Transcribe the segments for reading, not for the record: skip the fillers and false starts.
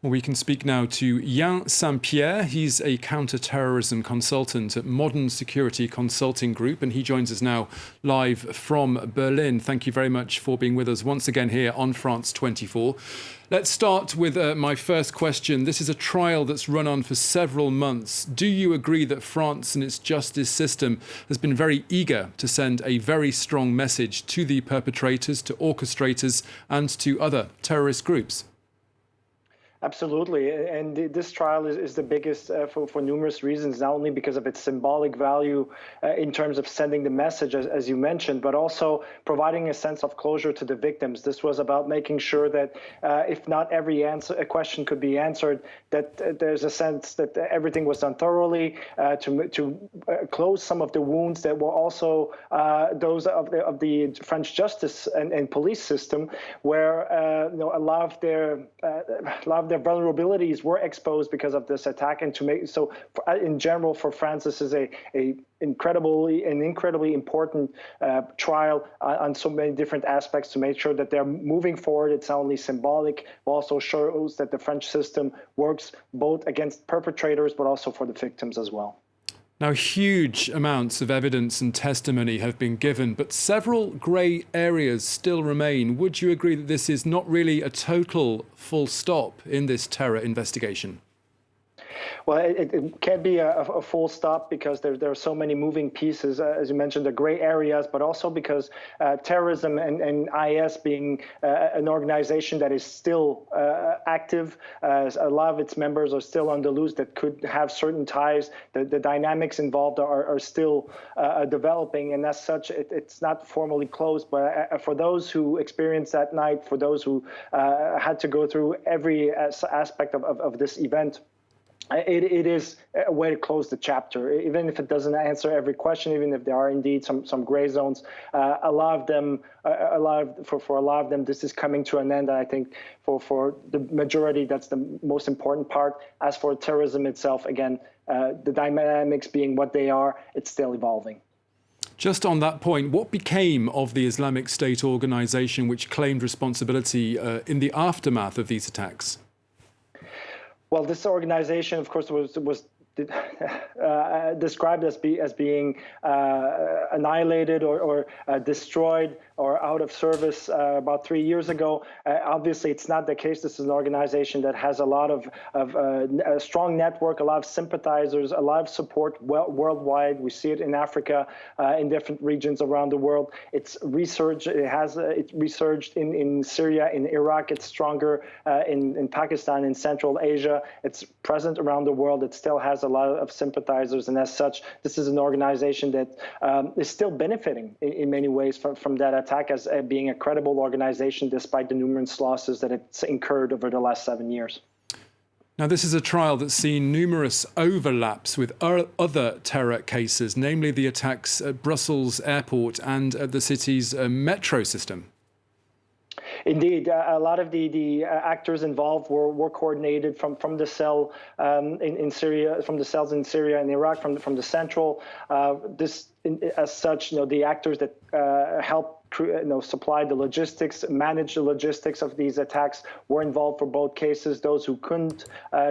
Well, we can speak now to Yan Saint-Pierre. He's a counter-terrorism consultant at Modern Security Consulting Group, and he joins us now live from Berlin. Thank you very much for being with us once again here on France 24. Let's start with my first question. This is a trial that's run on for several months. Do you agree that France and its justice system has been very eager to send a very strong message to the perpetrators, to orchestrators, and to other terrorist groups? Absolutely. And this trial is the biggest for numerous reasons, not only because of its symbolic value in terms of sending the message, as you mentioned, but also providing a sense of closure to the victims. This was about making sure that if not every question could be answered, that there's a sense that everything was done thoroughly to close some of the wounds that were also those of the French justice and police system, where a lot of their vulnerabilities were exposed because of this attack, and to make so in general for France, this is an incredibly important trial on so many different aspects to make sure that they're moving forward. It's not only symbolic, but also shows that the French system works both against perpetrators but also for the victims as well. Now, huge amounts of evidence and testimony have been given, but several grey areas still remain. Would you agree that this is not really a total full stop in this terror investigation? Well, it can't be a full stop because there are so many moving pieces, as you mentioned, the gray areas, but also because terrorism and IS being an organization that is still active, a lot of its members are still on the loose that could have certain ties. The dynamics involved are still developing, and as such, it's not formally closed. But for those who experienced that night, for those who had to go through every aspect of this event, it is a way to close the chapter, even if it doesn't answer every question, even if there are indeed some gray zones. For a lot of them, this is coming to an end. And I think for the majority, that's the most important part. As for terrorism itself, again, the dynamics being what they are, it's still evolving. Just on that point, what became of the Islamic State organization which claimed responsibility in the aftermath of these attacks? Well, this organization, of course, was described as being annihilated or destroyed or out of service about 3 years ago. Obviously, it's not the case. This is an organization that has a lot of a strong network, a lot of sympathizers, a lot of support worldwide. We see it in Africa, in different regions around the world. It's resurged. It resurged in Syria, in Iraq. It's stronger in Pakistan, in Central Asia. It's present around the world. It still has a lot of sympathizers, and as such, this is an organization that is still benefiting in many ways from that attack, as being a credible organization despite the numerous losses that it's incurred over the last 7 years. Now, this is a trial that's seen numerous overlaps with other terror cases, namely the attacks at Brussels airport and at the city's metro system. Indeed, a lot of the actors involved were coordinated from the cell in Syria, from the cells in Syria and Iraq, from the central. As such, the actors that helped supply the logistics, manage the logistics of these attacks were involved for both cases. Those who couldn't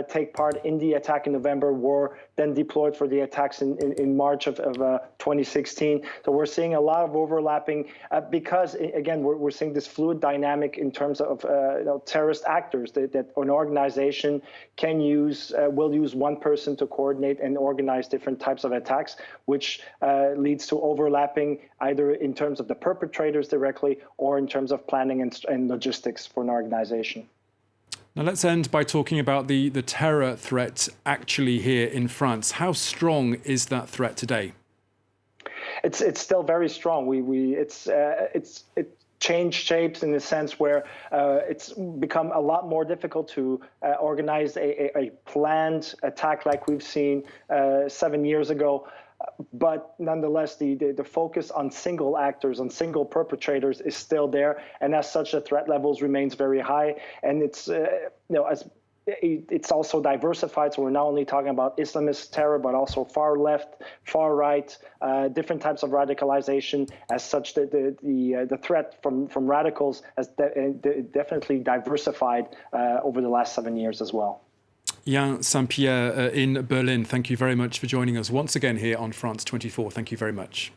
take part in the attack in November were then deployed for the attacks in March of 2016. So we're seeing a lot of overlapping because, again, we're seeing this fluid dynamic in terms of terrorist actors that an organization will use one person to coordinate and organize different types of attacks, which leads to overlapping either in terms of the perpetrators directly or in terms of planning and logistics for an organization. Now let's end by talking about the terror threat actually here in France. How strong is that threat today? It's still very strong. It changed shapes in the sense where it's become a lot more difficult to organize a planned attack like we've seen 7 years ago. But nonetheless, the focus on single actors, on single perpetrators is still there. And as such, the threat levels remains very high. And it's, as it's also diversified. So we're not only talking about Islamist terror, but also far left, far right, different types of radicalization. As such, the threat from radicals has definitely diversified over the last 7 years as well. Yan Saint-Pierre in Berlin, thank you very much for joining us once again here on France 24. Thank you very much.